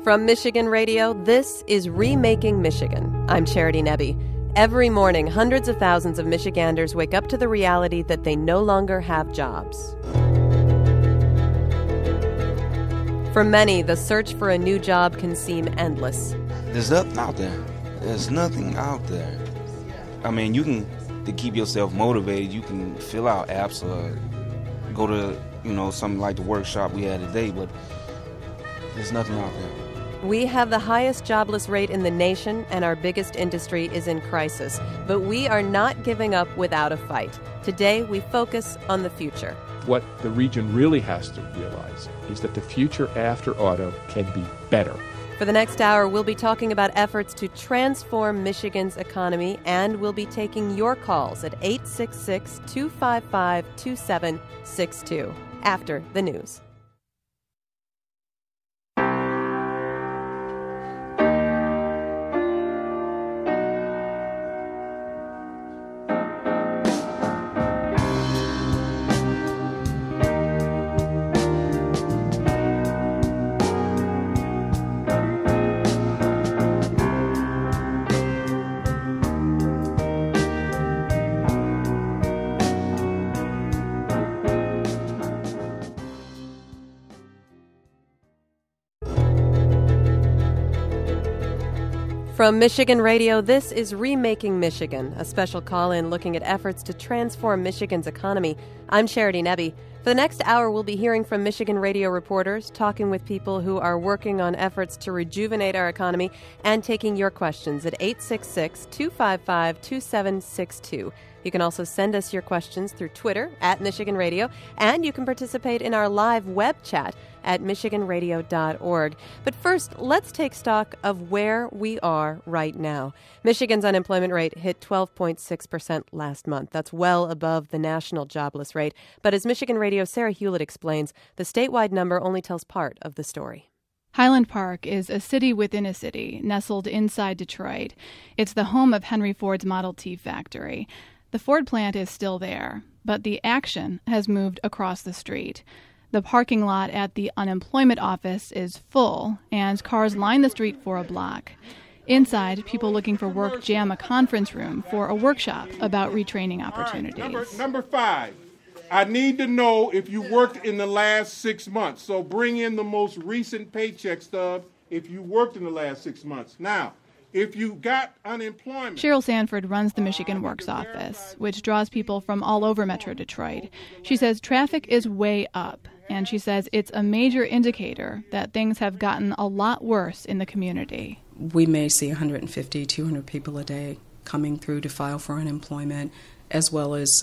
From Michigan Radio, this is Remaking Michigan. I'm Charity Nebbe. Every morning, hundreds of thousands of Michiganders wake up to the reality that they no longer have jobs. For many, the search for a new job can seem endless. There's nothing out there. There's nothing out there. I mean, to keep yourself motivated, you can fill out apps or go to, something like the workshop we had today, but there's nothing out there. We have the highest jobless rate in the nation, and our biggest industry is in crisis. But we are not giving up without a fight. Today, we focus on the future. What the region really has to realize is that the future after auto can be better. For the next hour, we'll be talking about efforts to transform Michigan's economy, and we'll be taking your calls at 866-255-2762 after the news. From Michigan Radio, this is Remaking Michigan, a special call-in looking at efforts to transform Michigan's economy. I'm Charity Nebbe. For the next hour, we'll be hearing from Michigan Radio reporters, talking with people who are working on efforts to rejuvenate our economy, and taking your questions at 866-255-2762. You can also send us your questions through Twitter at Michigan Radio, and you can participate in our live web chat at michiganradio.org. But first, let's take stock of where we are right now. Michigan's unemployment rate hit 12.6% last month. That's well above the national jobless rate. But as Michigan Radio's Sarah Hewlett explains, the statewide number only tells part of the story. Highland Park is a city within a city, nestled inside Detroit. It's the home of Henry Ford's Model T factory. The Ford plant is still there, but the action has moved across the street. The parking lot at the unemployment office is full, and cars line the street for a block. Inside, people looking for work jam a conference room for a workshop about retraining opportunities. Number 5, I need to know if you worked in the last 6 months. So bring in the most recent paycheck stub if you worked in the last 6 months. Now, if you got unemployment... Cheryl Sanford runs the Michigan Works office, which draws people from all over Metro Detroit. She says traffic is way up, and she says it's a major indicator that things have gotten a lot worse in the community. We may see 150, 200 people a day coming through to file for unemployment, as well as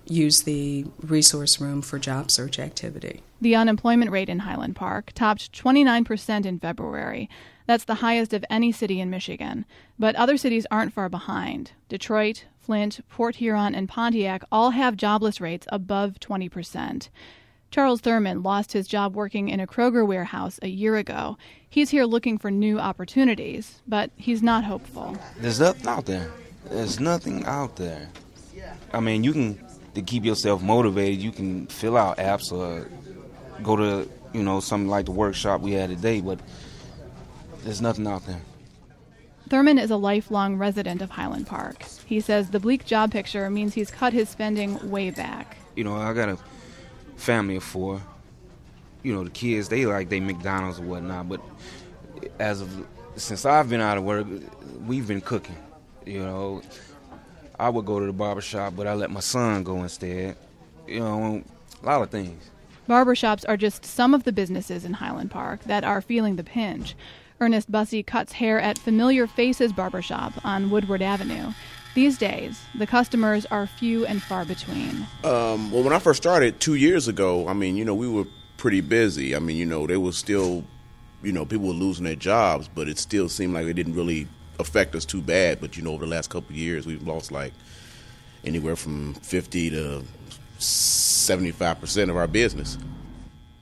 use the resource room for job search activity. The unemployment rate in Highland Park topped 29% in February. That's the highest of any city in Michigan. But other cities aren't far behind. Detroit, Flint, Port Huron, and Pontiac all have jobless rates above 20%. Charles Thurman lost his job working in a Kroger warehouse a year ago. He's here looking for new opportunities, but he's not hopeful. There's nothing out there. There's nothing out there. I mean, to keep yourself motivated, you can fill out apps or go to, something like the workshop we had today, but there's nothing out there. Thurman is a lifelong resident of Highland Park. He says the bleak job picture means he's cut his spending way back. I got a family of 4. The kids, they like they McDonald's or whatnot, but since I've been out of work, we've been cooking. I would go to the barbershop, but I let my son go instead. A lot of things. Barbershops are just some of the businesses in Highland Park that are feeling the pinch. Ernest Bussey cuts hair at Familiar Faces Barbershop on Woodward Avenue. These days, the customers are few and far between. Well, when I first started 2 years ago, we were pretty busy. There was still, people were losing their jobs, but it still seemed like it didn't really affect us too bad. But, over the last couple of years, we've lost like anywhere from 50 to 75% of our business.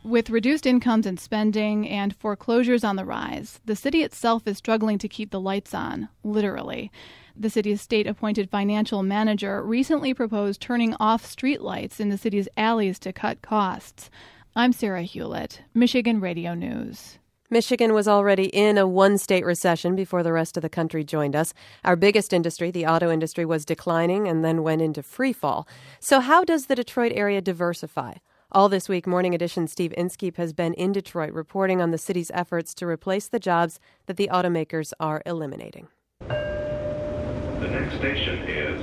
With reduced incomes and spending and foreclosures on the rise, the city itself is struggling to keep the lights on, literally. The city's state-appointed financial manager recently proposed turning off streetlights in the city's alleys to cut costs. I'm Sarah Hewlett, Michigan Radio News. Michigan was already in a one-state recession before the rest of the country joined us. Our biggest industry, the auto industry, was declining and then went into free fall. So how does the Detroit area diversify? All this week, Morning Edition's Steve Inskeep has been in Detroit reporting on the city's efforts to replace the jobs that the automakers are eliminating. The next station is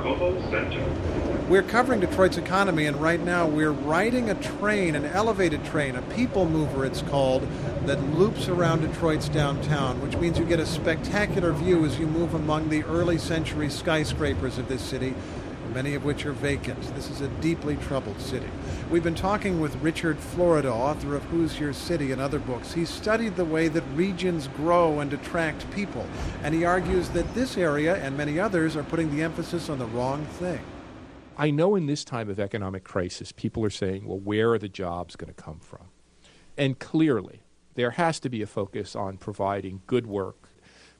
Cobo Center. We're covering Detroit's economy, and right now we're riding a train, an elevated train, a people mover it's called, that loops around Detroit's downtown, which means you get a spectacular view as you move among the early century skyscrapers of this city, many of which are vacant. This is a deeply troubled city. We've been talking with Richard Florida, author of Who's Your City and other books. He's studied the way that regions grow and attract people, and he argues that this area and many others are putting the emphasis on the wrong thing. I know in this time of economic crisis, people are saying, well, where are the jobs going to come from? And clearly, there has to be a focus on providing good work.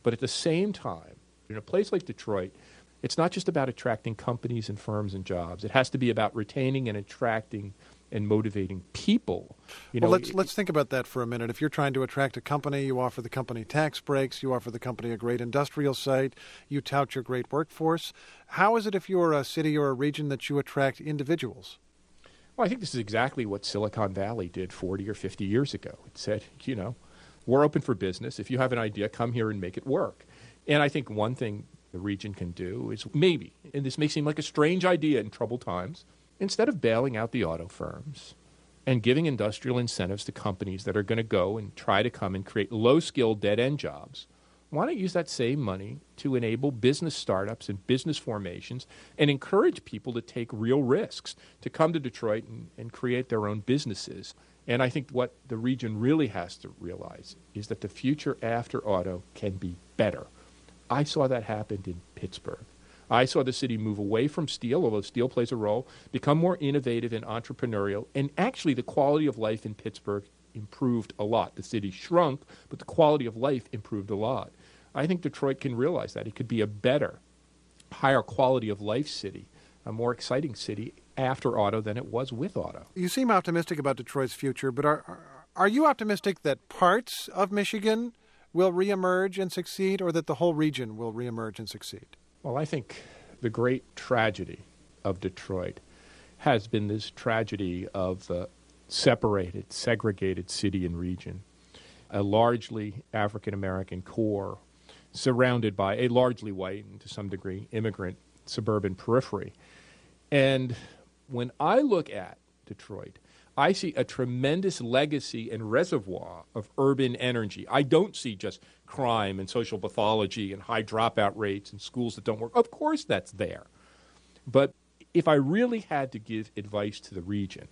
But at the same time, in a place like Detroit, it's not just about attracting companies and firms and jobs. It has to be about retaining and attracting and motivating people. Let's think about that for a minute. If you're trying to attract a company, you offer the company tax breaks, you offer the company a great industrial site, you tout your great workforce. How is it if you're a city or a region that you attract individuals? Well, I think this is exactly what Silicon Valley did 40 or 50 years ago. It said, we're open for business. If you have an idea, come here and make it work. And I think one thing the region can do is maybe, and this may seem like a strange idea in troubled times, instead of bailing out the auto firms and giving industrial incentives to companies that are going to go and try to come and create low-skilled, dead-end jobs, why not use that same money to enable business startups and business formations and encourage people to take real risks, to come to Detroit and create their own businesses? And I think what the region really has to realize is that the future after auto can be better. I saw that happen in Pittsburgh. I saw the city move away from steel, although steel plays a role, become more innovative and entrepreneurial, and actually the quality of life in Pittsburgh improved a lot. The city shrunk, but the quality of life improved a lot. I think Detroit can realize that. It could be a better, higher quality of life city, a more exciting city after auto than it was with auto. You seem optimistic about Detroit's future, but are you optimistic that parts of Michigan will reemerge and succeed, or that the whole region will reemerge and succeed? Well, I think the great tragedy of Detroit has been this tragedy of the separated, segregated city and region, a largely African-American core surrounded by a largely white and to some degree immigrant suburban periphery. And when I look at Detroit, I see a tremendous legacy and reservoir of urban energy. I don't see just crime and social pathology and high dropout rates and schools that don't work. Of course that's there. But if I really had to give advice to the region,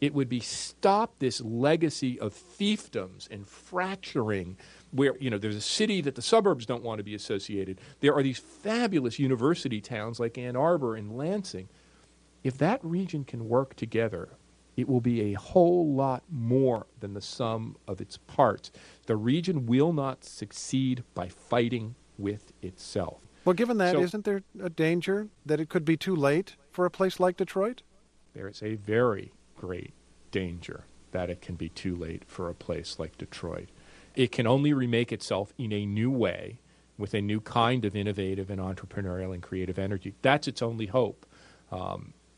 it would be stop this legacy of fiefdoms and fracturing where, there's a city that the suburbs don't want to be associated. There are these fabulous university towns like Ann Arbor and Lansing. If that region can work together, it will be a whole lot more than the sum of its parts. The region will not succeed by fighting with itself. Well, given that, isn't there a danger that it could be too late for a place like Detroit? There is a very great danger that it can be too late for a place like Detroit. It can only remake itself in a new way with a new kind of innovative and entrepreneurial and creative energy. That's its only hope.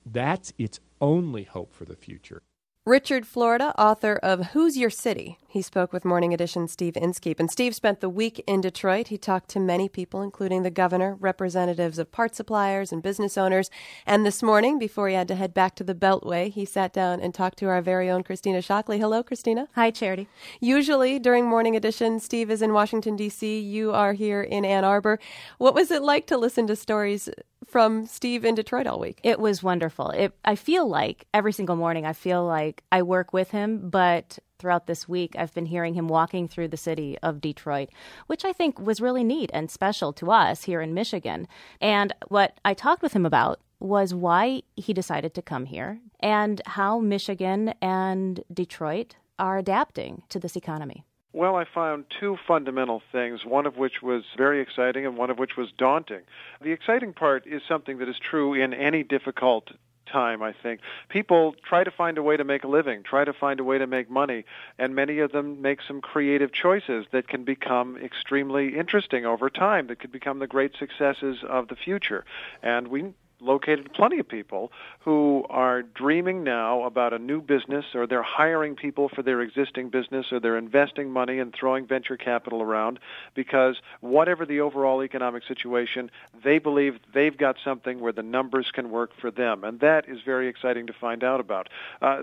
That's its only hope for the future. Richard Florida, author of Who's Your City? He spoke with Morning Edition's Steve Inskeep. And Steve spent the week in Detroit. He talked to many people, including the governor, representatives of part suppliers and business owners. And this morning, before he had to head back to the Beltway, he sat down and talked to our very own Christina Shockley. Hello, Christina. Hi, Charity. Usually, during Morning Edition, Steve is in Washington, D.C. You are here in Ann Arbor. What was it like to listen to stories from Steve in Detroit all week? It was wonderful. I feel like every single morning, I feel like I work with him, but throughout this week, I've been hearing him walking through the city of Detroit, which I think was really neat and special to us here in Michigan. And what I talked with him about was why he decided to come here and how Michigan and Detroit are adapting to this economy. Well, I found two fundamental things, one of which was very exciting and one of which was daunting. The exciting part is something that is true in any difficult time, I think. People try to find a way to make a living, try to find a way to make money, and many of them make some creative choices that can become extremely interesting over time, that could become the great successes of the future. And we located plenty of people who are dreaming now about a new business, or they're hiring people for their existing business, or they're investing money and throwing venture capital around because whatever the overall economic situation, they believe they've got something where the numbers can work for them. And that is very exciting to find out about.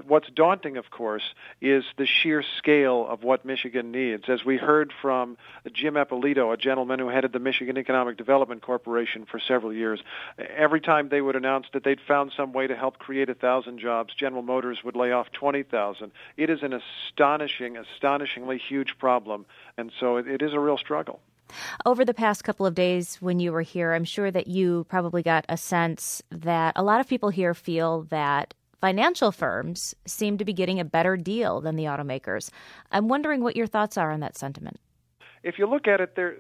What's daunting, of course, is the sheer scale of what Michigan needs. As we heard from Jim Eppolito, a gentleman who headed the Michigan Economic Development Corporation for several years, every time they would announce that they'd found some way to help create 1,000 jobs, General Motors would lay off 20,000. It is an astonishingly huge problem, and so it is a real struggle. Over the past couple of days when you were here, I'm sure that you probably got a sense that a lot of people here feel that financial firms seem to be getting a better deal than the automakers. I'm wondering what your thoughts are on that sentiment. If you look at it, there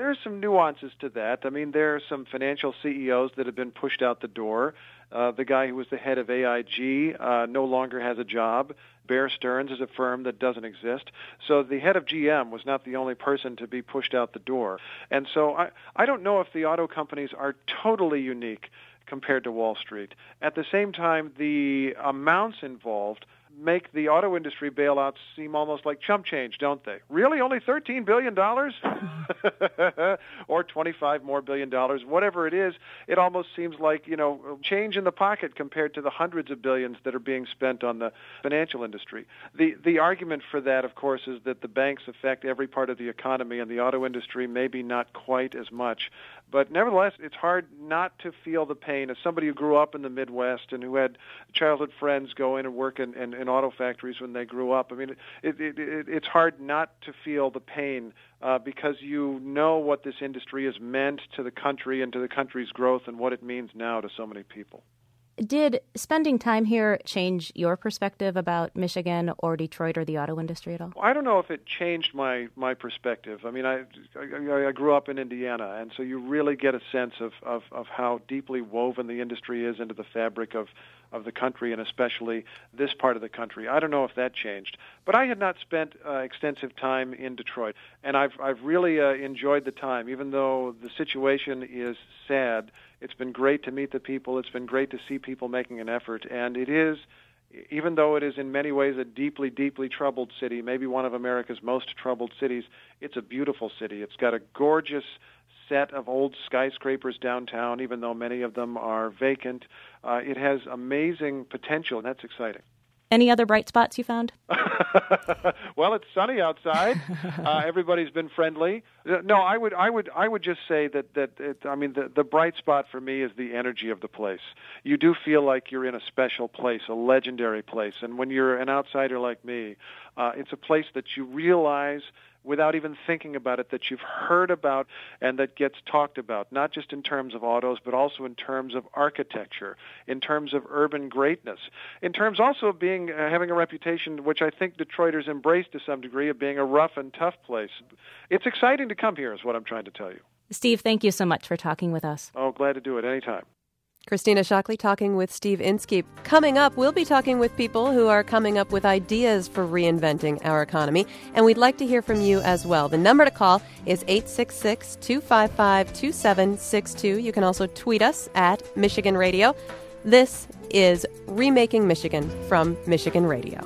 are some nuances to that. I mean, there are some financial CEOs that have been pushed out the door. The guy who was the head of AIG no longer has a job. Bear Stearns is a firm that doesn't exist. So the head of GM was not the only person to be pushed out the door. And so I don't know if the auto companies are totally unique compared to Wall Street. At the same time, the amounts involved make the auto industry bailouts seem almost like chump change, don't they? Really? Only $13 billion? Or $25 more billion, whatever it is, it almost seems like, change in the pocket compared to the hundreds of billions that are being spent on the financial industry. The argument for that, of course, is that the banks affect every part of the economy and the auto industry maybe not quite as much. But nevertheless, it's hard not to feel the pain. As somebody who grew up in the Midwest and who had childhood friends go in and work in auto factories when they grew up, I mean, it's hard not to feel the pain because you know what this industry has meant to the country and to the country's growth and what it means now to so many people. Did spending time here change your perspective about Michigan or Detroit or the auto industry at all? I don't know if it changed my perspective. I mean, I grew up in Indiana, and so you really get a sense of how deeply woven the industry is into the fabric of the country, and especially this part of the country. I don't know if that changed. But I had not spent extensive time in Detroit, and I've really enjoyed the time. Even though the situation is sad, it's been great to meet the people. It's been great to see people making an effort. And it is, even though it is in many ways a deeply, deeply troubled city, maybe one of America's most troubled cities, it's a beautiful city. It's got a gorgeous set of old skyscrapers downtown, even though many of them are vacant. It has amazing potential, and that's exciting. Any other bright spots you found? Well, it's sunny outside. Everybody's been friendly. No, I would just say that the bright spot for me is the energy of the place. You do feel like you're in a special place, a legendary place. And when you're an outsider like me, it's a place that you realize without even thinking about it, that you've heard about and that gets talked about, not just in terms of autos, but also in terms of architecture, in terms of urban greatness, in terms also of being having a reputation, which I think Detroiters embrace to some degree, of being a rough and tough place. It's exciting to come here, is what I'm trying to tell you. Steve, thank you so much for talking with us. Oh, glad to do it anytime. Christina Shockley talking with Steve Inskeep. Coming up, we'll be talking with people who are coming up with ideas for reinventing our economy, and we'd like to hear from you as well. The number to call is 866-255-2762. You can also tweet us at Michigan Radio. This is Remaking Michigan from Michigan Radio.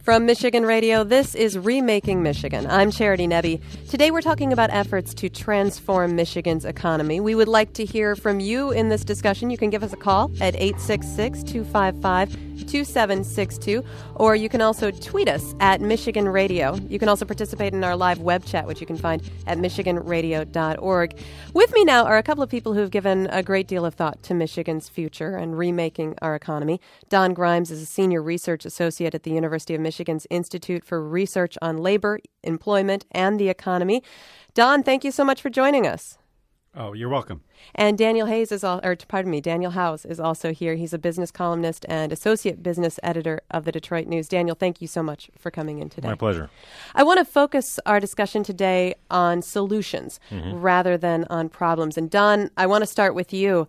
From Michigan Radio, this is Remaking Michigan. I'm Charity Nebbe. Today we're talking about efforts to transform Michigan's economy. We would like to hear from you in this discussion. You can give us a call at 866-255-2762, or you can also tweet us at Michigan Radio. You can also participate in our live web chat, which you can find at michiganradio.org. With me now are a couple of people who have given a great deal of thought to Michigan's future and remaking our economy. Don Grimes is a senior research associate at the University of Michigan's Institute for Research on Labor, Employment, and the Economy. Don, thank you so much for joining us. Oh, you're welcome. And Daniel Howes is also here. He's a business columnist and associate business editor of the Detroit News. Daniel, thank you so much for coming in today. My pleasure. I want to focus our discussion today on solutions rather than on problems. And Don, I want to start with you.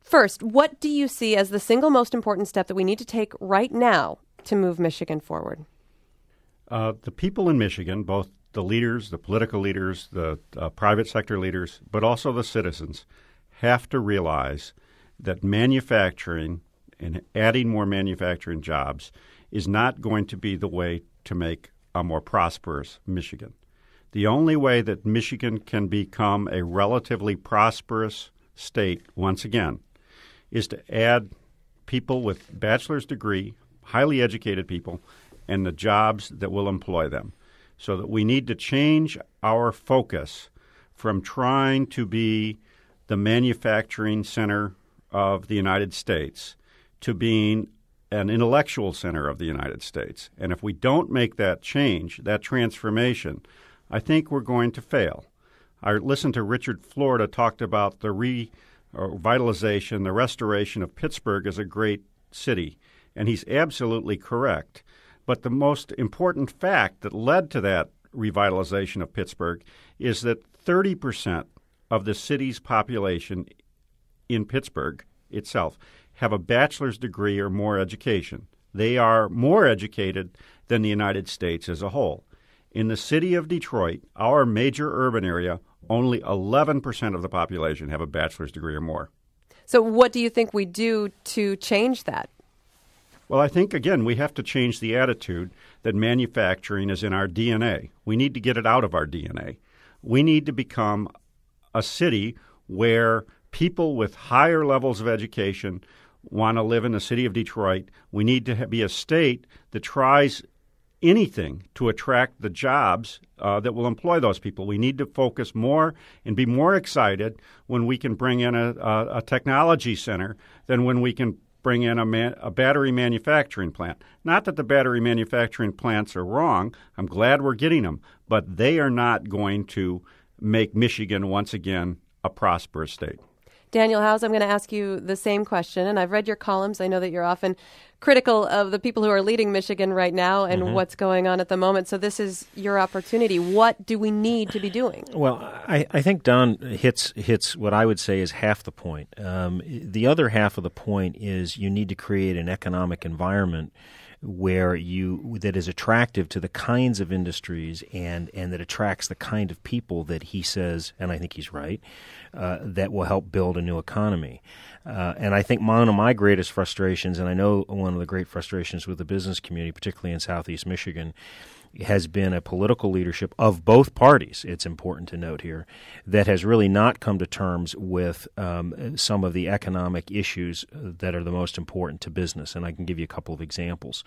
First, what do you see as the single most important step that we need to take right now to move Michigan forward? The people in Michigan, both the leaders, the political leaders, the private sector leaders, but also the citizens, have to realize that manufacturing and adding more manufacturing jobs is not going to be the way to make a more prosperous Michigan. The only way that Michigan can become a relatively prosperous state once again is to add people with bachelor's degree, highly educated people, and the jobs that will employ them. So that we need to change our focus from trying to be the manufacturing center of the United States to being an intellectual center of the United States. And if we don't make that change, that transformation, I think we're going to fail. I listened to Richard Florida talked about the revitalization, the restoration of Pittsburgh as a great city, and he's absolutely correct. But the most important fact that led to that revitalization of Pittsburgh is that 30% of the city's population in Pittsburgh itself have a bachelor's degree or more education. They are more educated than the United States as a whole. In the city of Detroit, our major urban area, only 11% of the population have a bachelor's degree or more. So what do you think we do to change that? Well, I think, again, we have to change the attitude that manufacturing is in our DNA. We need to get it out of our DNA. We need to become a city where people with higher levels of education want to live in the city of Detroit. We need to be a state that tries anything to attract the jobs that will employ those people. We need to focus more and be more excited when we can bring in a technology center than when we can bring in a battery manufacturing plant. Not that the battery manufacturing plants are wrong. I'm glad we're getting them. But they are not going to make Michigan once again a prosperous state. Daniel Howes, I'm going to ask you the same question. And I've read your columns. I know that you're often critical of the people who are leading Michigan right now and what's going on at the moment. So this is your opportunity. What do we need to be doing? Well, I think Don hits what I would say is half the point. The other half of the point is you need to create an economic environment that is attractive to the kinds of industries and that attracts the kind of people that he says, and I think he's right, that will help build a new economy. And I think one of my greatest frustrations, and I know one of the great frustrations with the business community, particularly in Southeast Michigan, has been a political leadership of both parties, it's important to note here, that has really not come to terms with some of the economic issues that are the most important to business. And I can give you a couple of examples.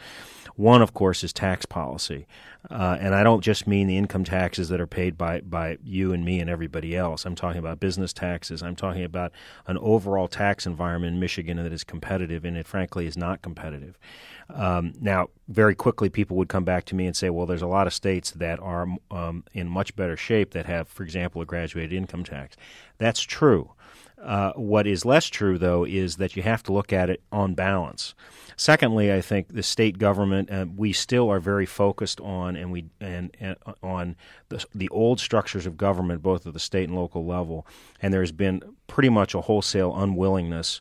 One, of course, is tax policy. And I don't just mean the income taxes that are paid by you and me and everybody else. I'm talking about business taxes. I'm talking about an overall tax environment in Michigan that is competitive, and it frankly is not competitive. Now, very quickly, people would come back to me and say, well, there's a lot of states that are in much better shape that have, for example, a graduated income tax. That's true. What is less true, though, is that you have to look at it on balance. Secondly, I think the state government, we still are very focused on on the old structures of government, both at the state and local level, and there's been pretty much a wholesale unwillingness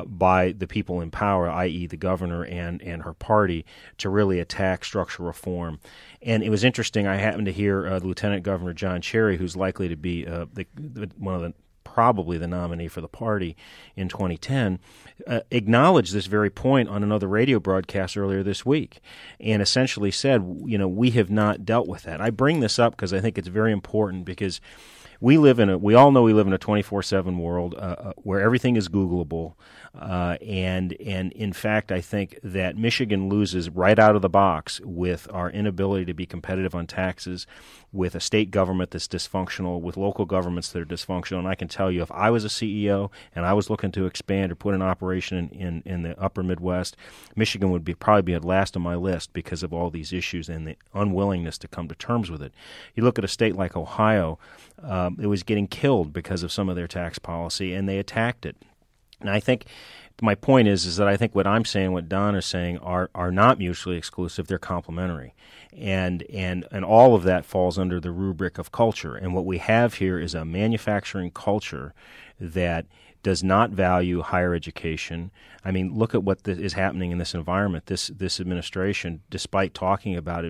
by the people in power, i.e. the governor and her party, to really attack structural reform. And it was interesting, I happened to hear Lieutenant Governor John Cherry, who's likely to be one of the probably the nominee for the party in 2010, acknowledged this very point on another radio broadcast earlier this week and essentially said, we have not dealt with that. I bring this up because I think it's very important because we all know we live in a 24/7 world where everything is Googleable, and in fact, I think that Michigan loses right out of the box with our inability to be competitive on taxes, with a state government that's dysfunctional, with local governments that are dysfunctional. And I can tell you, if I was a CEO and I was looking to expand or put an operation in the upper Midwest, Michigan would probably be at last on my list because of all these issues and the unwillingness to come to terms with it. You look at a state like Ohio, it was getting killed because of some of their tax policy, and they attacked it. And I think my point is that I think what I'm saying, what Don is saying, are not mutually exclusive. They're complementary, and all of that falls under the rubric of culture. And what we have here is a manufacturing culture that does not value higher education. I mean, look at what is happening in this environment. This administration, despite talking about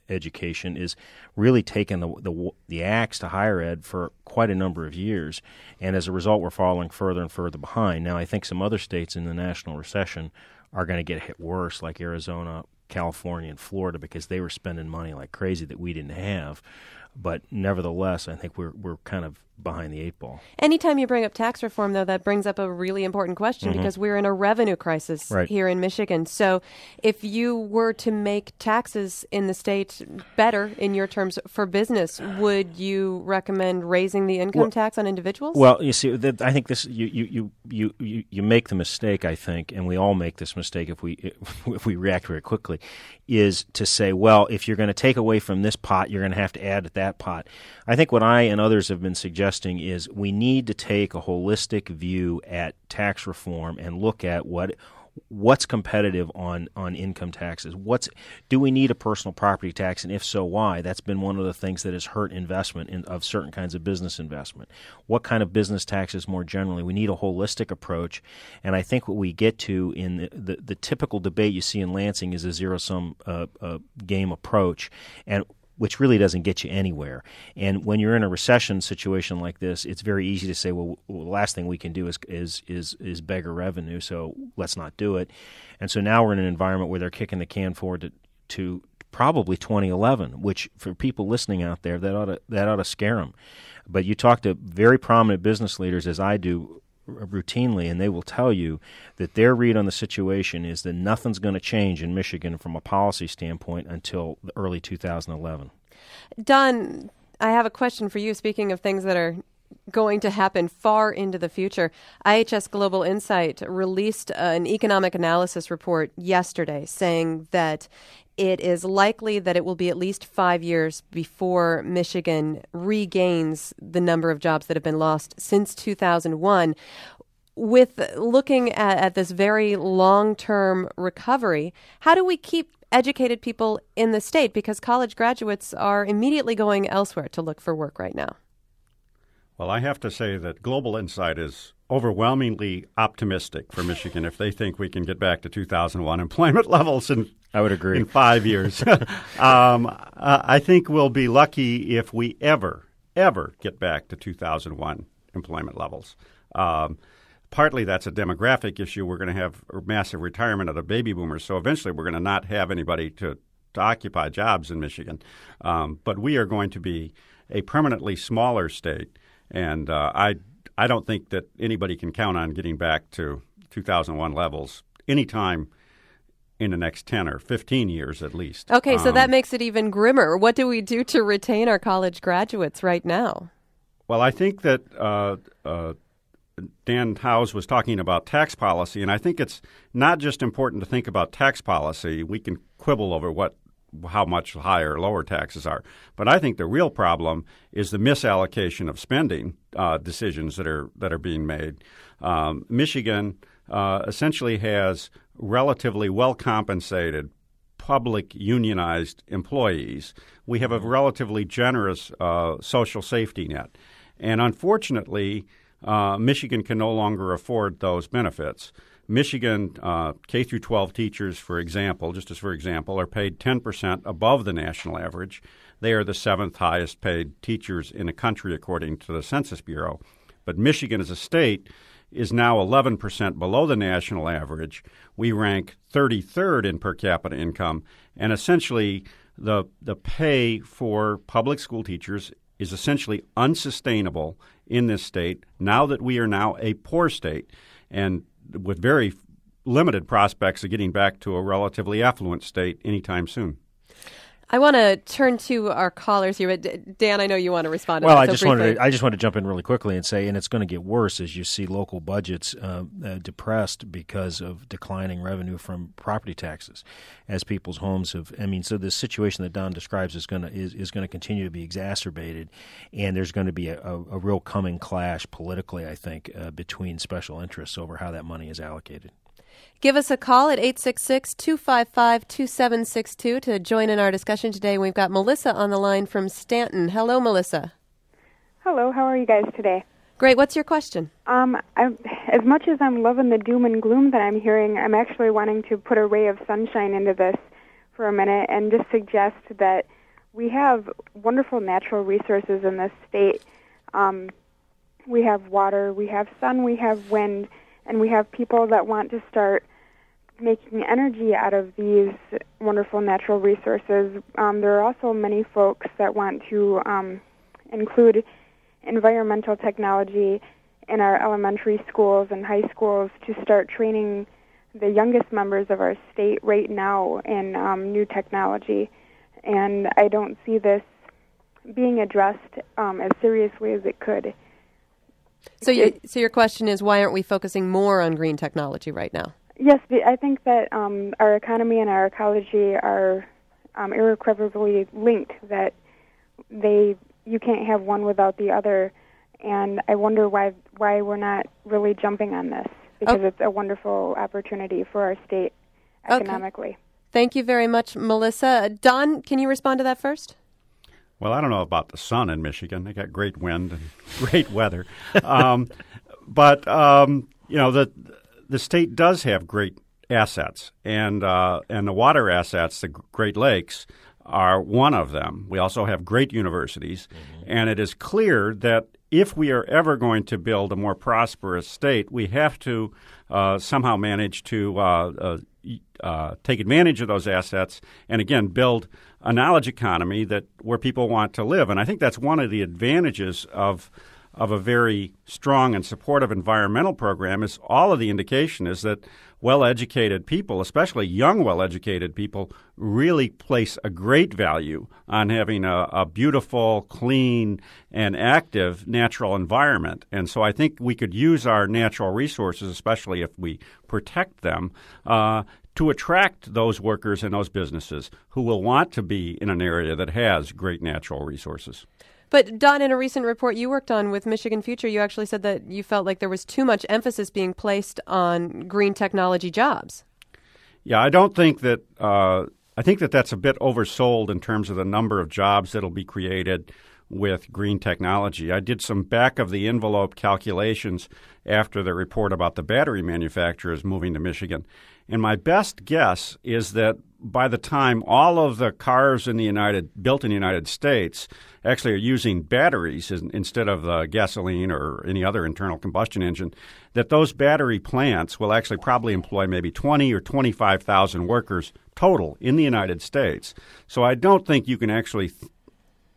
education, is really taking the axe to higher ed for quite a number of years, and as a result, we're falling further and further behind. Now, I think some other states in the national recession are going to get hit worse, like Arizona, California, and Florida, because they were spending money like crazy that we didn't have. But nevertheless, I think we're kind of behind the eight ball. Anytime you bring up tax reform, though, that brings up a really important question because we're in a revenue crisis here in Michigan. So if you were to make taxes in the state better, in your terms, for business, would you recommend raising the income tax on individuals? Well, you see, I think this you make the mistake, I think, and we all make this mistake if we react very quickly, is to say, well, if you're going to take away from this pot, you're going to have to add to that pot. I think what I and others have been suggesting is we need to take a holistic view at tax reform and look at what's competitive on income taxes. Do we need a personal property tax, and if so, why? That's been one of the things that has hurt investment of certain kinds of business investment. What kind of business taxes more generally? We need a holistic approach, and I think what we get to in the typical debate you see in Lansing is a zero-sum game approach, and which really doesn't get you anywhere. And when you're in a recession situation like this, it's very easy to say, well, the last thing we can do is beggar revenue, so let's not do it. And so now we're in an environment where they're kicking the can forward to probably 2011, which for people listening out there, that ought to scare them. But you talk to very prominent business leaders, as I do routinely, and they will tell you that their read on the situation is that nothing's going to change in Michigan from a policy standpoint until the early 2011. Don, I have a question for you. Speaking of things that are going to happen far into the future, IHS Global Insight released an economic analysis report yesterday saying that it is likely that it will be at least 5 years before Michigan regains the number of jobs that have been lost since 2001. With looking at this very long-term recovery, how do we keep educated people in the state? Because college graduates are immediately going elsewhere to look for work right now. Well, I have to say that Global Insight is overwhelmingly optimistic for Michigan if they think we can get back to 2001 employment levels I would agree. in 5 years. I think we'll be lucky if we ever get back to 2001 employment levels. Partly that's a demographic issue. We're going to have a massive retirement of the baby boomers, so eventually we're going to not have anybody to occupy jobs in Michigan. But we are going to be a permanently smaller state, and I don't think that anybody can count on getting back to 2001 levels anytime in the next 10 or 15 years at least. Okay, so that makes it even grimmer. What do we do to retain our college graduates right now? Well, I think that Dan Howes was talking about tax policy, and I think it's not just important to think about tax policy. We can quibble over how much higher or lower taxes are. But I think the real problem is the misallocation of spending decisions that are being made. Michigan essentially has relatively well-compensated public unionized employees. We have a relatively generous social safety net. And unfortunately, Michigan can no longer afford those benefits. Michigan K-12 teachers, for example, are paid 10% above the national average. They are the seventh highest paid teachers in the country, according to the Census Bureau. But Michigan as a state is now 11% below the national average. We rank 33rd in per capita income, and essentially the pay for public school teachers is essentially unsustainable in this state now that we are now a poor state and with very limited prospects of getting back to a relatively affluent state anytime soon. I want to turn to our callers here, but Dan, I know you want to respond to well, that. I just want to jump in really quickly and say, and it's going to get worse as you see local budgets depressed because of declining revenue from property taxes, as people's homes have. I mean, so the situation that Don describes is going to continue to be exacerbated, and there's going to be a real coming clash politically, I think, between special interests over how that money is allocated. Give us a call at 866-255-2762 to join in our discussion today. We've got Melissa on the line from Stanton. Hello, Melissa. Hello, how are you guys today? Great. What's your question? As much as I'm loving the doom and gloom that I'm hearing, I'm actually wanting to put a ray of sunshine into this for a minute and just suggest that we have wonderful natural resources in this state. We have water, we have sun, we have wind, and we have people that want to start making energy out of these wonderful natural resources. There are also many folks that want to include environmental technology in our elementary schools and high schools to start training the youngest members of our state right now in new technology. And I don't see this being addressed as seriously as it could. So your question is, why aren't we focusing more on green technology right now? Yes, I think that our economy and our ecology are irrecoverably linked, that you can't have one without the other, and I wonder why we're not really jumping on this, because it's a wonderful opportunity for our state economically. Okay. Thank you very much, Melissa. Don, can you respond to that first? Well, I don't know about the sun in Michigan. They got great wind and great weather. But the state does have great assets, and the water assets, the Great Lakes, are one of them. We also have great universities, and it is clear that if we are ever going to build a more prosperous state, we have to somehow manage to take advantage of those assets and, again, build a knowledge economy where people want to live. And I think that's one of the advantages of a very strong and supportive environmental program. Is all of the indication is that well-educated people, especially young well-educated people, really place a great value on having a beautiful, clean, and active natural environment. And so I think we could use our natural resources, especially if we protect them, to attract those workers and those businesses who will want to be in an area that has great natural resources. But, Don, in a recent report you worked on with Michigan Future, you actually said that you felt like there was too much emphasis being placed on green technology jobs. Yeah, I don't think that I think that that's a bit oversold in terms of the number of jobs that will be created with green technology. I did some back-of-the-envelope calculations after the report about the battery manufacturers moving to Michigan. And my best guess is that by the time all of the cars built in the United States actually are using batteries instead of gasoline or any other internal combustion engine, that those battery plants will actually probably employ maybe 20 or 25,000 workers total in the United States. So I don't think you can actually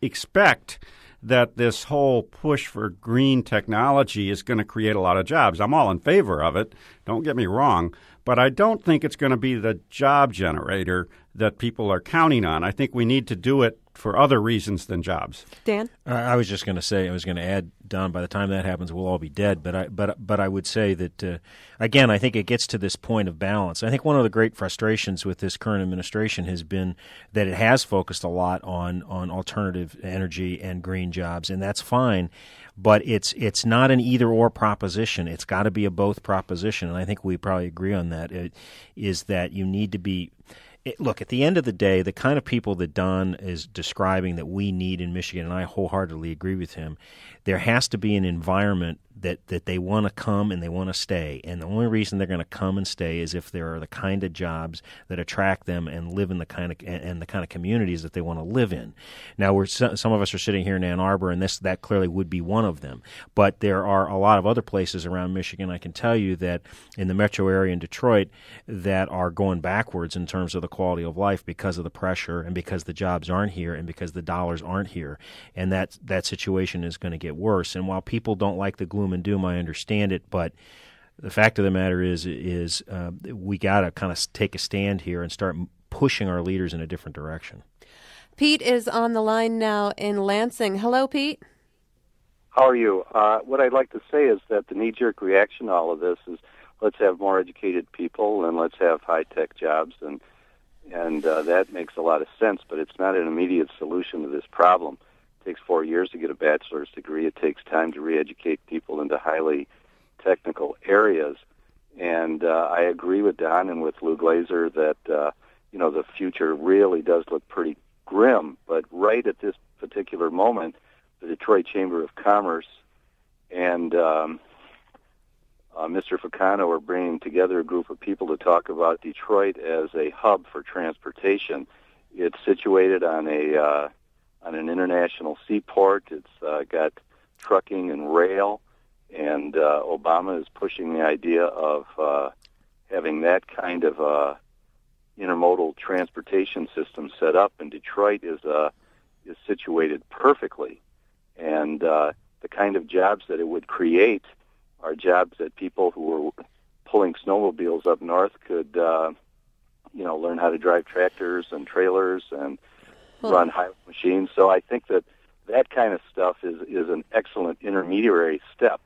expect that this whole push for green technology is going to create a lot of jobs. I'm all in favor of it, don't get me wrong, but I don't think it's going to be the job generator that people are counting on. I think we need to do it for other reasons than jobs. Dan? I was just going to say, I was going to add, Don, by the time that happens, we'll all be dead. But I would say that, again, I think it gets to this point of balance. I think one of the great frustrations with this current administration has been that it has focused a lot on alternative energy and green jobs, and that's fine. But it's not an either-or proposition. It's got to be a both proposition, and I think we probably agree on that, is that you need to be – look, at the end of the day, the kind of people that Don is describing that we need in Michigan, and I wholeheartedly agree with him, there has to be an environment that they want to come and they want to stay. And the only reason they're going to come and stay is if there are the kind of jobs that attract them and live in the kind of communities that they want to live in. Now, some of us are sitting here in Ann Arbor, and that clearly would be one of them. But there are a lot of other places around Michigan, I can tell you, that in the metro area in Detroit that are going backwards in terms of the quality of life because of the pressure and because the jobs aren't here and because the dollars aren't here. And that situation is going to get worse. And while people don't like the gloom and doom, I understand it, but the fact of the matter is we got to kind of take a stand here and start pushing our leaders in a different direction. Pete is on the line now in Lansing. Hello, Pete. How are you? What I'd like to say is that the knee-jerk reaction to all of this is let's have more educated people and let's have high-tech jobs, and that makes a lot of sense, but it's not an immediate solution to this problem. It takes 4 years to get a bachelor's degree. It takes time to re-educate people into highly technical areas. And I agree with Don and with Lou Glazer that, the future really does look pretty grim. But right at this particular moment, the Detroit Chamber of Commerce and Mr. Ficano are bringing together a group of people to talk about Detroit as a hub for transportation. It's situated on an international seaport. It's got trucking and rail, and Obama is pushing the idea of having that kind of intermodal transportation system set up, and Detroit is situated perfectly. And the kind of jobs that it would create are jobs that people who are pulling snowmobiles up north could, learn how to drive tractors and trailers and run highway machines. So I think that kind of stuff is an excellent intermediary step.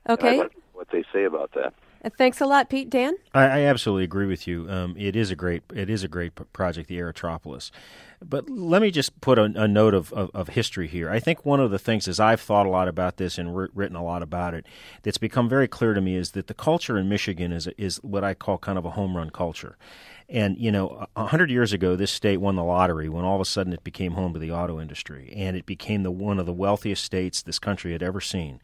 Okay. And I like what they say about that. Thanks a lot, Pete. Dan? I absolutely agree with you. It is a great project, the Aerotropolis. But let me just put a note of history here. I think one of the things, as I've thought a lot about this and written a lot about it, that's become very clear to me is that the culture in Michigan is what I call kind of a home run culture. And, 100 years ago, this state won the lottery when all of a sudden it became home to the auto industry, and it became one of the wealthiest states this country had ever seen.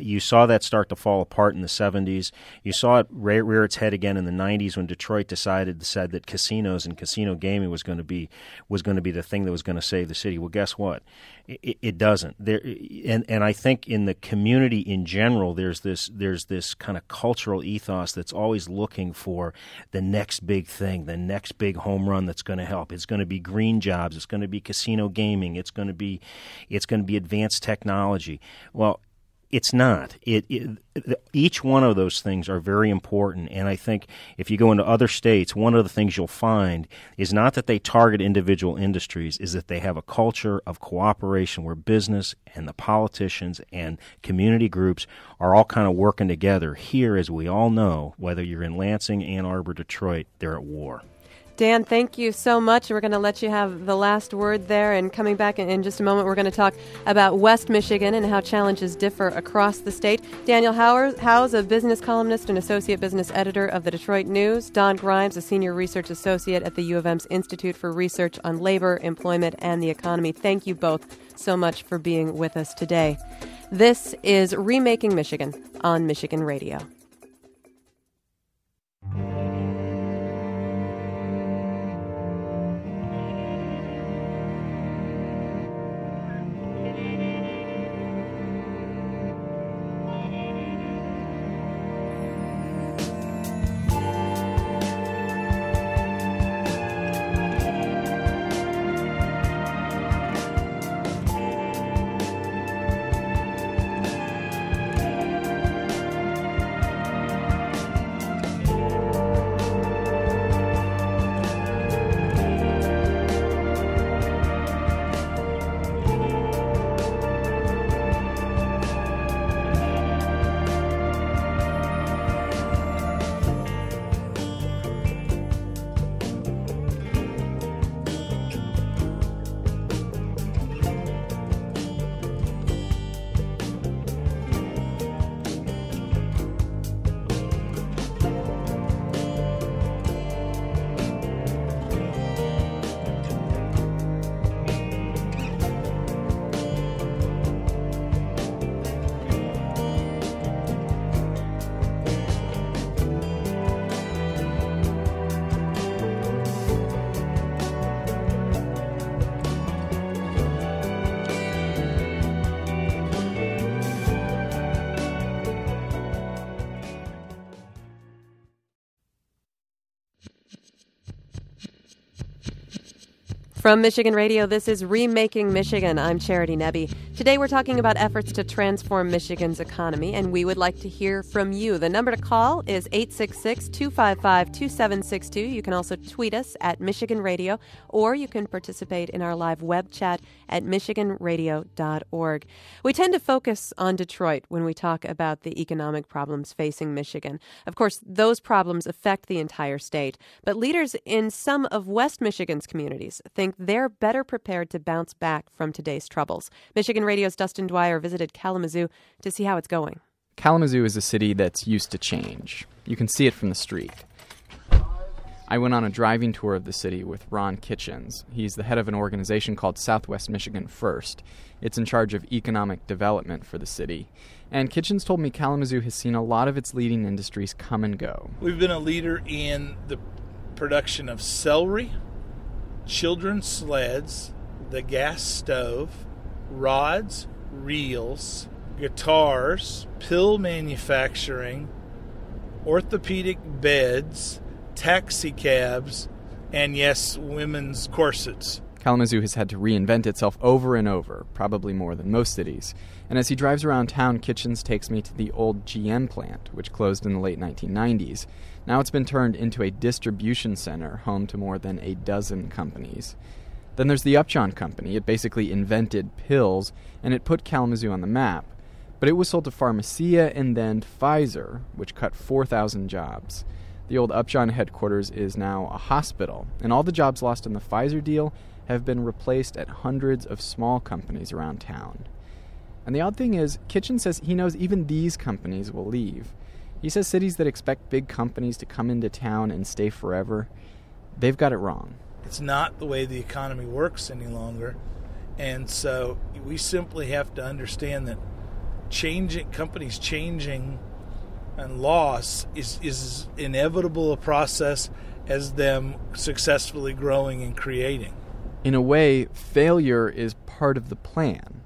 You saw that start to fall apart in the 70s. You saw it rear its head again in the 90s when Detroit said that casinos and casino gaming was going to be the thing that was going to save the city. Well, guess what? It doesn't. And I think in the community in general, there's this kind of cultural ethos that's always looking for the next big thing, the next big home run that's going to help. It's going to be green jobs. It's going to be casino gaming. It's going to be advanced technology. Well, it's not. Each one of those things are very important, and I think if you go into other states, one of the things you'll find is not that they target individual industries, is that they have a culture of cooperation where business and the politicians and community groups are all kind of working together. Here, as we all know, whether you're in Lansing, Ann Arbor, Detroit, they're at war. Dan, thank you so much. We're going to let you have the last word there. And coming back in just a moment, we're going to talk about West Michigan and how challenges differ across the state. Daniel Howes, a business columnist and associate business editor of the Detroit News. Don Grimes, a senior research associate at the U of M's Institute for Research on Labor, Employment, and the Economy. Thank you both so much for being with us today. This is Remaking Michigan on Michigan Radio. From Michigan Radio, this is Remaking Michigan. I'm Charity Nebbe. Today we're talking about efforts to transform Michigan's economy, and we would like to hear from you. The number to call is 866-255-2762. You can also tweet us at Michigan Radio, or you can participate in our live web chat at michiganradio.org. We tend to focus on Detroit when we talk about the economic problems facing Michigan. Of course, those problems affect the entire state, but leaders in some of West Michigan's communities think they're better prepared to bounce back from today's troubles. Michigan Radio's Dustin Dwyer visited Kalamazoo to see how it's going. Kalamazoo is a city that's used to change. You can see it from the street. I went on a driving tour of the city with Ron Kitchens. He's the head of an organization called Southwest Michigan First. It's in charge of economic development for the city. And Kitchens told me Kalamazoo has seen a lot of its leading industries come and go. We've been a leader in the production of celery, children's sleds, the gas stove, rods, reels, guitars, pill manufacturing, orthopedic beds, taxi cabs, and yes, women's corsets. Kalamazoo has had to reinvent itself over and over, probably more than most cities. And as he drives around town, Kitchens takes me to the old GM plant, which closed in the late 1990s. Now it's been turned into a distribution center, home to more than a dozen companies. Then there's the Upjohn Company. It basically invented pills, and it put Kalamazoo on the map. But it was sold to Pharmacia and then Pfizer, which cut 4,000 jobs. The old Upjohn headquarters is now a hospital, and all the jobs lost in the Pfizer deal have been replaced at hundreds of small companies around town. And the odd thing is, Kitchen says he knows even these companies will leave. He says cities that expect big companies to come into town and stay forever, they've got it wrong. It's not the way the economy works any longer, and so we simply have to understand that companies changing and loss is inevitable a process as them successfully growing and creating. In a way, failure is part of the plan.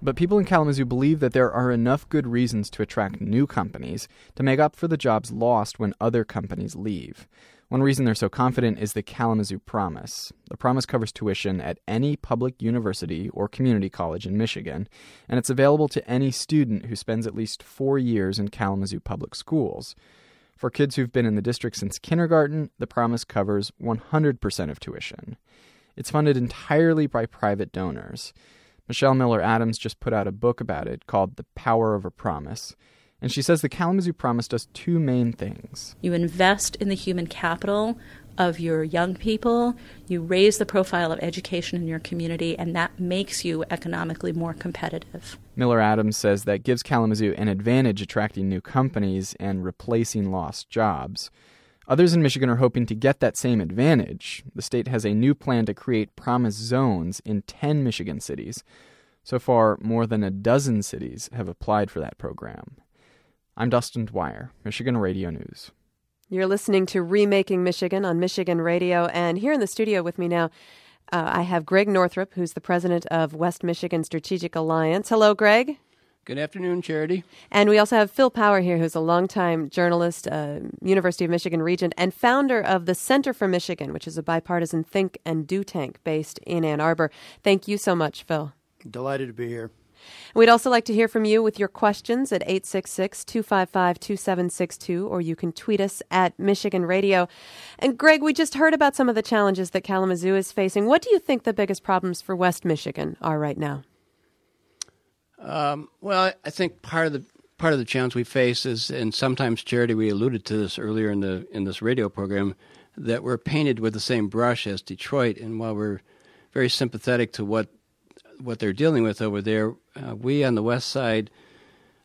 But people in Kalamazoo believe that there are enough good reasons to attract new companies to make up for the jobs lost when other companies leave. One reason they're so confident is the Kalamazoo Promise. The Promise covers tuition at any public university or community college in Michigan, and it's available to any student who spends at least 4 years in Kalamazoo public schools. For kids who've been in the district since kindergarten, the Promise covers 100% of tuition. It's funded entirely by private donors. Michelle Miller-Adams just put out a book about it called The Power of a Promise. And she says the Kalamazoo Promise does two main things. You invest in the human capital of your young people, you raise the profile of education in your community, and that makes you economically more competitive. Miller-Adams says that gives Kalamazoo an advantage attracting new companies and replacing lost jobs. Others in Michigan are hoping to get that same advantage. The state has a new plan to create Promise zones in 10 Michigan cities. So far, more than a dozen cities have applied for that program. I'm Dustin Dwyer, Michigan Radio News. You're listening to Remaking Michigan on Michigan Radio, and here in the studio with me now, I have Greg Northrup, who's the president of West Michigan Strategic Alliance. Hello, Greg. Good afternoon, Charity. And we also have Phil Power here, who's a longtime journalist, University of Michigan regent, and founder of the Center for Michigan, which is a bipartisan think and do tank based in Ann Arbor. Thank you so much, Phil. Delighted to be here. We'd also like to hear from you with your questions at 866-255-2762, or you can tweet us at Michigan Radio. And Greg, we just heard about some of the challenges that Kalamazoo is facing. What do you think the biggest problems for West Michigan are right now? Well, I think part of the challenge we face is, and sometimes, Charity, we alluded to this earlier in this radio program, that we're painted with the same brush as Detroit. And while we're very sympathetic to what they're dealing with over there, we on the west side,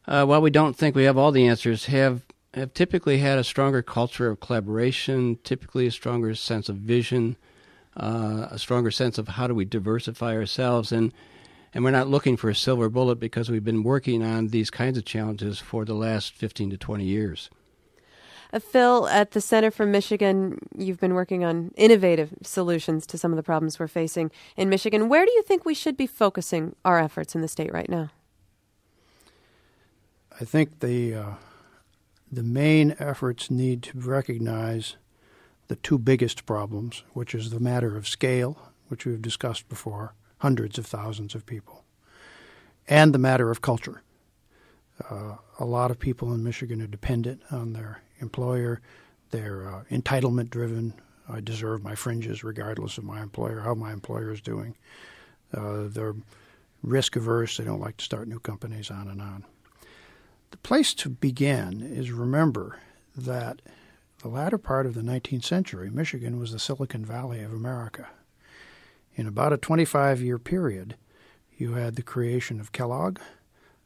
while we don't think we have all the answers, have typically had a stronger culture of collaboration, typically a stronger sense of vision, a stronger sense of how do we diversify ourselves, and we're not looking for a silver bullet because we've been working on these kinds of challenges for the last 15 to 20 years. Phil, at the Center for Michigan, you've been working on innovative solutions to some of the problems we're facing in Michigan. Where do you think we should be focusing our efforts in the state right now? I think the main efforts need to recognize the two biggest problems, which is the matter of scale, which we've discussed before, hundreds of thousands of people, and the matter of culture. A lot of people in Michigan are dependent on their employer. They're entitlement-driven. I deserve my fringes regardless of my employer, how my employer is doing. They're risk-averse. They don't like to start new companies, on and on. The place to begin is remember that the latter part of the 19th century, Michigan was the Silicon Valley of America. In about a 25-year period, you had the creation of Kellogg,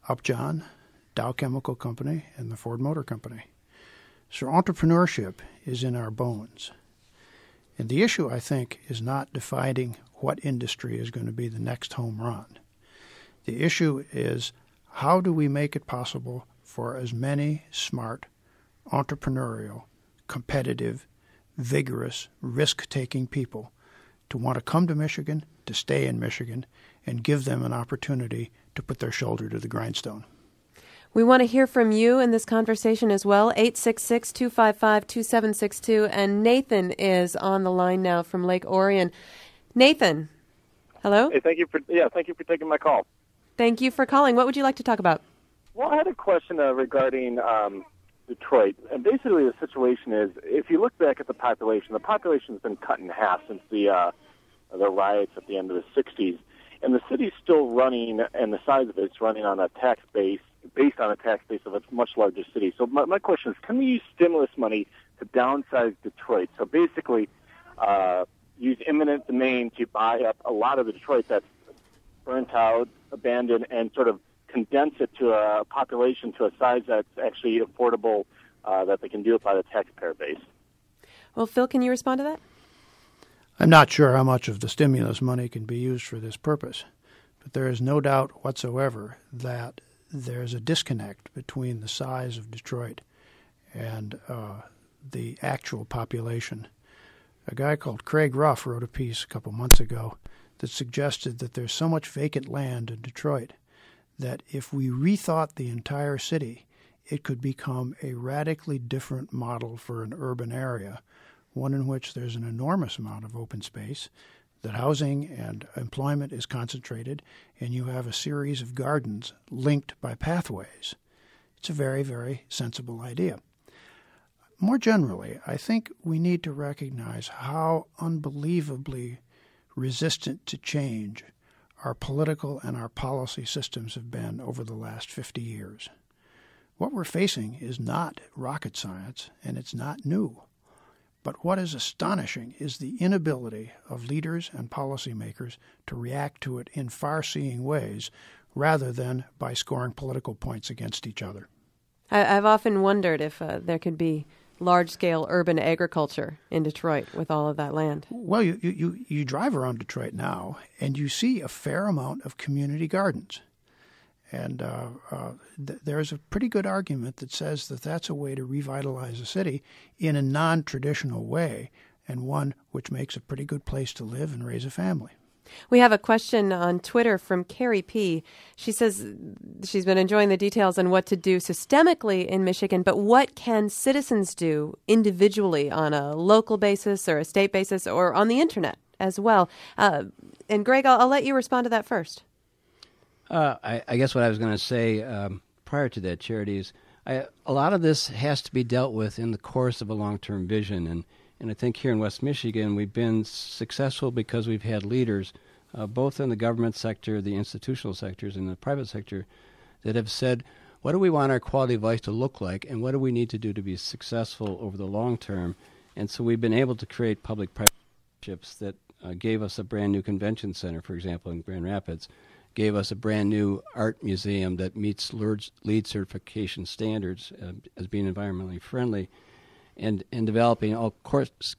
Upjohn, Dow Chemical Company, and the Ford Motor Company. So entrepreneurship is in our bones. And the issue, I think, is not defining what industry is going to be the next home run. The issue is how do we make it possible for as many smart, entrepreneurial, competitive, vigorous, risk-taking people to want to come to Michigan, to stay in Michigan, and give them an opportunity to put their shoulder to the grindstone. We want to hear from you in this conversation as well, 866-255-2762. And Nathan is on the line now from Lake Orion. Nathan, hello? Hey, thank you for taking my call. Thank you for calling. What would you like to talk about? Well, I had a question regarding Detroit. And basically the situation is, if you look back at the population's been cut in half since the riots at the end of the 60s. And the city's still running, and the size of it's running on a tax base, based on a tax base of a much larger city. So my question is, can we use stimulus money to downsize Detroit? So basically use eminent domain to buy up a lot of the Detroit that's burnt out, abandoned, and sort of condense it to a population to a size that's actually affordable, that they can do it by the taxpayer base. Well, Phil, can you respond to that? I'm not sure how much of the stimulus money can be used for this purpose, but there is no doubt whatsoever that there's a disconnect between the size of Detroit and the actual population. A guy called Craig Ruff wrote a piece a couple months ago that suggested that there's so much vacant land in Detroit that if we rethought the entire city, it could become a radically different model for an urban area, one in which there's an enormous amount of open space, that housing and employment is concentrated, and you have a series of gardens linked by pathways. It's a very, very sensible idea. More generally, I think we need to recognize how unbelievably resistant to change our political and our policy systems have been over the last 50 years. What we're facing is not rocket science, and it's not new. But what is astonishing is the inability of leaders and policymakers to react to it in far-seeing ways rather than by scoring political points against each other. I've often wondered if there could be large-scale urban agriculture in Detroit with all of that land. Well, you drive around Detroit now, and you see a fair amount of community gardens. And there's a pretty good argument that says that that's a way to revitalize a city in a non-traditional way, and one which makes a pretty good place to live and raise a family. We have a question on Twitter from Carrie P. She says she's been enjoying the details on what to do systemically in Michigan, but what can citizens do individually on a local basis or a state basis or on the internet as well? And Greg, I'll let you respond to that first. I guess what I was going to say prior to that, Charity, is a lot of this has to be dealt with in the course of a long-term vision. And I think here in West Michigan, we've been successful because we've had leaders, both in the government sector, the institutional sectors, and the private sector, that have said, what do we want our quality of life to look like, and what do we need to do to be successful over the long term? And so we've been able to create public-private partnerships that gave us a brand-new convention center, for example, in Grand Rapids, gave us a brand new art museum that meets LEED certification standards as being environmentally friendly, and developing all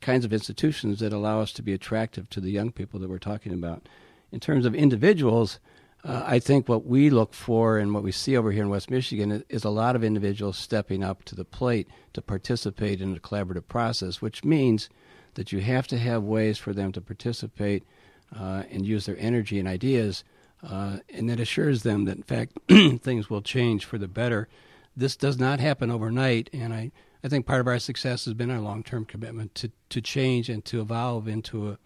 kinds of institutions that allow us to be attractive to the young people that we're talking about. In terms of individuals, I think what we look for and what we see over here in West Michigan is a lot of individuals stepping up to the plate to participate in a collaborative process, which means that you have to have ways for them to participate and use their energy and ideas, and that assures them that, in fact, things will change for the better. This does not happen overnight, and I think part of our success has been our long-term commitment to change and to evolve into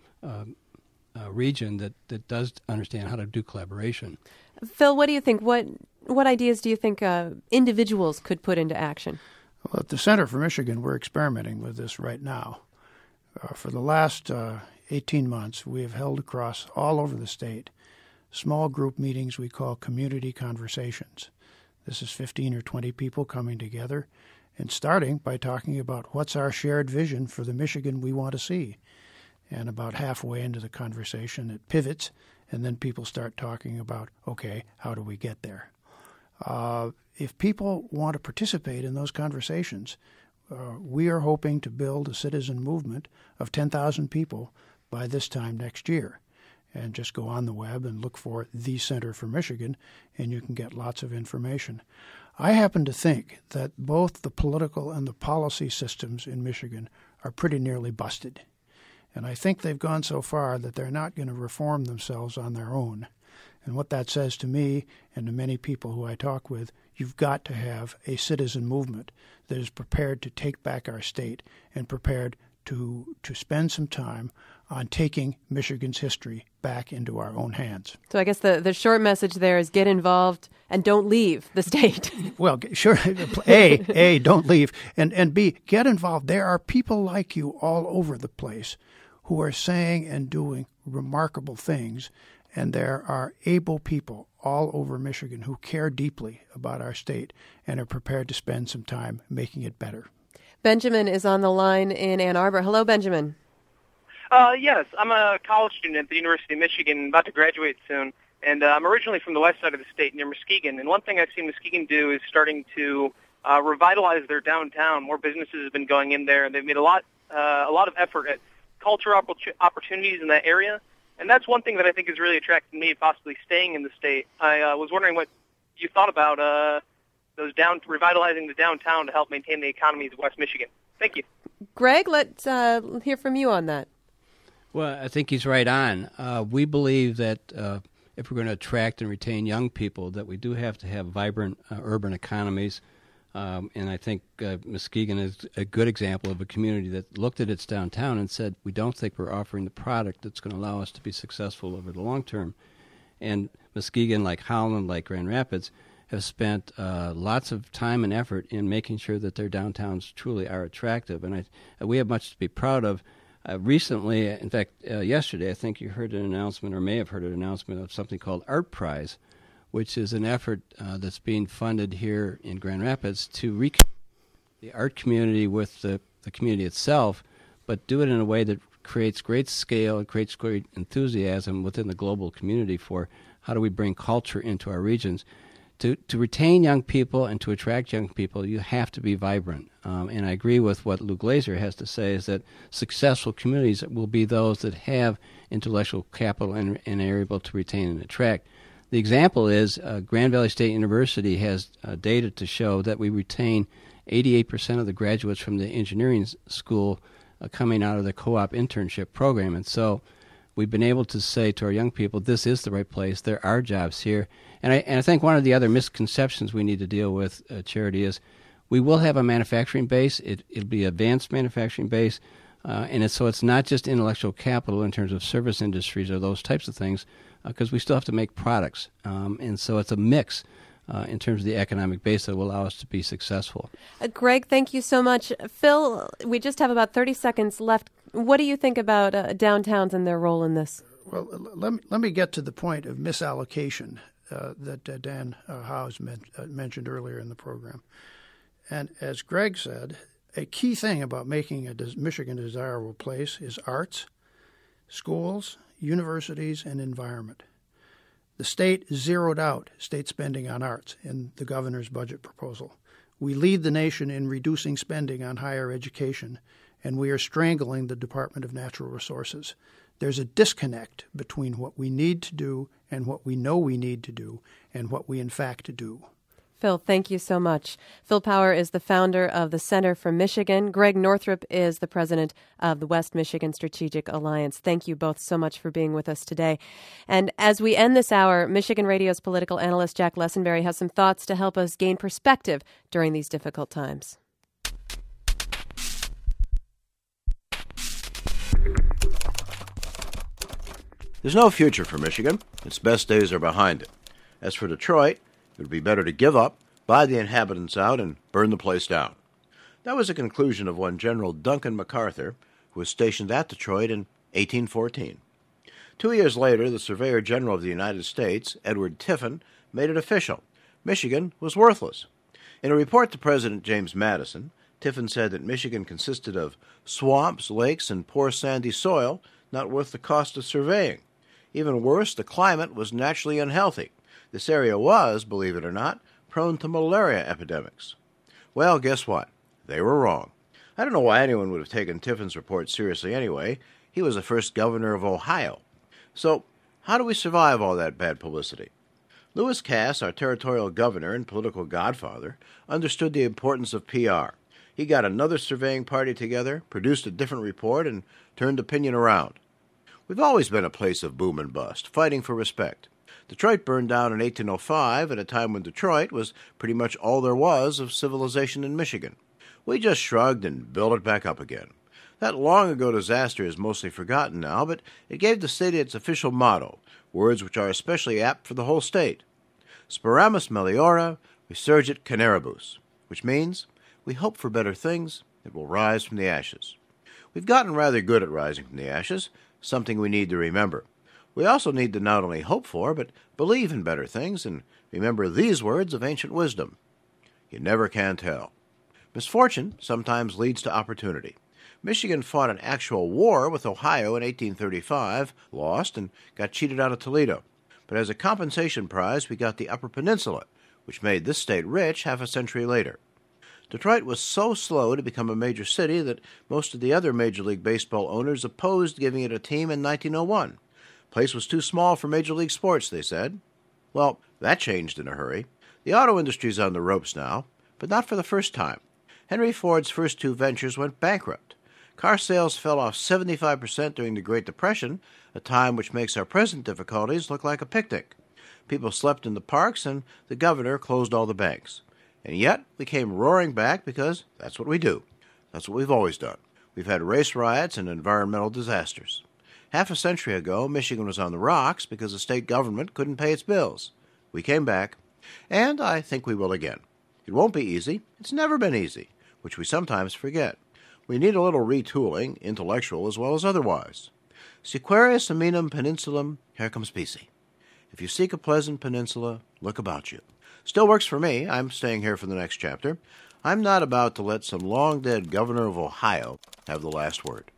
region that does understand how to do collaboration. Phil, what do you think? What ideas do you think individuals could put into action? Well, at the Center for Michigan, we're experimenting with this right now. For the last 18 months, we have held across all over the state small group meetings we call community conversations. This is 15 or 20 people coming together and starting by talking about what's our shared vision for the Michigan we want to see. And about halfway into the conversation, it pivots, and then people start talking about, okay, how do we get there? If people want to participate in those conversations, we are hoping to build a citizen movement of 10,000 people by this time next year. And just go on the web and look for the Center for Michigan, and you can get lots of information. I happen to think that both the political and the policy systems in Michigan are pretty nearly busted. And I think they've gone so far that they're not going to reform themselves on their own. And what that says to me and to many people who I talk with, you've got to have a citizen movement that is prepared to take back our state and prepared to spend some time on taking Michigan's history back into our own hands. So I guess the short message there is get involved and don't leave the state. Well, sure. A, don't leave. And B, get involved. There are people like you all over the place who are saying and doing remarkable things. And there are able people all over Michigan who care deeply about our state and are prepared to spend some time making it better. Benjamin is on the line in Ann Arbor. Hello, Benjamin. Yes, I'm a college student at the University of Michigan, about to graduate soon, and I'm originally from the west side of the state, near Muskegon. And one thing I've seen Muskegon do is starting to revitalize their downtown. More businesses have been going in there, and they've made a lot of effort at cultural opportunities in that area. And that's one thing that I think has really attracted me, possibly staying in the state. I was wondering what you thought about revitalizing the downtown to help maintain the economies of West Michigan. Thank you. Greg, let's hear from you on that. Well, I think he's right on. We believe that if we're going to attract and retain young people, that we do have to have vibrant urban economies. And I think Muskegon is a good example of a community that looked at its downtown and said, we don't think we're offering the product that's going to allow us to be successful over the long term. And Muskegon, like Holland, like Grand Rapids, have spent lots of time and effort in making sure that their downtowns truly are attractive. And we have much to be proud of. Recently, in fact, yesterday, I think you heard an announcement or may have heard an announcement of something called Art Prize, which is an effort that's being funded here in Grand Rapids to reconnect the art community with the community itself, but do it in a way that creates great scale and creates great enthusiasm within the global community for how do we bring culture into our regions. To retain young people and to attract young people, you have to be vibrant. And I agree with what Lou Glazer has to say, is that successful communities will be those that have intellectual capital and are able to retain and attract. The example is Grand Valley State University has data to show that we retain 88% of the graduates from the engineering school coming out of the co-op internship program. And so we've been able to say to our young people, this is the right place. There are jobs here. And I think one of the other misconceptions we need to deal with, Charity, is we will have a manufacturing base. It'll be advanced manufacturing base. And so it's not just intellectual capital in terms of service industries or those types of things, because we still have to make products. And so it's a mix in terms of the economic base that will allow us to be successful. Greg, thank you so much. Phil, we just have about 30 seconds left. What do you think about downtowns and their role in this? Well, let me get to the point of misallocation that Dan Howes mentioned earlier in the program. And as Greg said, a key thing about making Michigan a desirable place is arts, schools, universities, and environment. The state zeroed out state spending on arts in the governor's budget proposal. We lead the nation in reducing spending on higher education, and we are strangling the Department of Natural Resources. There's a disconnect between what we need to do and what we know we need to do and what we in fact do. Phil, thank you so much. Phil Power is the founder of the Center for Michigan. Greg Northrup is the president of the West Michigan Strategic Alliance. Thank you both so much for being with us today. And as we end this hour, Michigan Radio's political analyst Jack Lessenberry has some thoughts to help us gain perspective during these difficult times. There's no future for Michigan. Its best days are behind it. As for Detroit, it would be better to give up, buy the inhabitants out, and burn the place down. That was the conclusion of one General Duncan MacArthur, who was stationed at Detroit in 1814. 2 years later, the Surveyor General of the United States, Edward Tiffin, made it official. Michigan was worthless. In a report to President James Madison, Tiffin said that Michigan consisted of swamps, lakes, and poor sandy soil, not worth the cost of surveying. Even worse, the climate was naturally unhealthy. This area was, believe it or not, prone to malaria epidemics. Well, guess what? They were wrong. I don't know why anyone would have taken Tiffin's report seriously anyway. He was the first governor of Ohio. So, how do we survive all that bad publicity? Lewis Cass, our territorial governor and political godfather, understood the importance of PR. He got another surveying party together, produced a different report, and turned opinion around. We've always been a place of boom and bust, fighting for respect. Detroit burned down in 1805 at a time when Detroit was pretty much all there was of civilization in Michigan. We just shrugged and built it back up again. That long-ago disaster is mostly forgotten now, but it gave the city its official motto, words which are especially apt for the whole state. Speramus meliora, resurgit caneribus, which means, we hope for better things, it will rise from the ashes. We've gotten rather good at rising from the ashes, something we need to remember. We also need to not only hope for, but believe in better things, and remember these words of ancient wisdom. You never can tell. Misfortune sometimes leads to opportunity. Michigan fought an actual war with Ohio in 1835, lost, and got cheated out of Toledo. But as a compensation prize, we got the Upper Peninsula, which made this state rich half a century later. Detroit was so slow to become a major city that most of the other Major League Baseball owners opposed giving it a team in 1901. The place was too small for Major League sports, they said. Well, that changed in a hurry. The auto industry's on the ropes now, but not for the first time. Henry Ford's first two ventures went bankrupt. Car sales fell off 75% during the Great Depression, a time which makes our present difficulties look like a picnic. People slept in the parks, and the governor closed all the banks. And yet, we came roaring back because that's what we do. That's what we've always done. We've had race riots and environmental disasters. Half a century ago, Michigan was on the rocks because the state government couldn't pay its bills. We came back, and I think we will again. It won't be easy. It's never been easy, which we sometimes forget. We need a little retooling, intellectual as well as otherwise. Sequarius aminum peninsulum circumspecie. If you seek a pleasant peninsula, look about you. Still works for me. I'm staying here for the next chapter. I'm not about to let some long-dead governor of Ohio have the last word.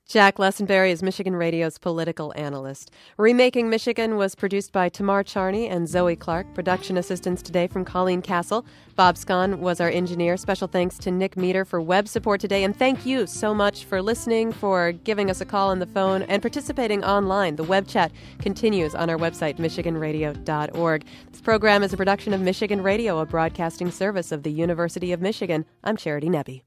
Jack Lessenberry is Michigan Radio's political analyst. Remaking Michigan was produced by Tamar Charney and Zoe Clark. Production assistance today from Colleen Castle. Bob Scon was our engineer. Special thanks to Nick Meter for web support today. And thank you so much for listening, for giving us a call on the phone, and participating online. The web chat continues on our website, michiganradio.org. This program is a production of Michigan Radio, a broadcasting service of the University of Michigan. I'm Charity Nebbe.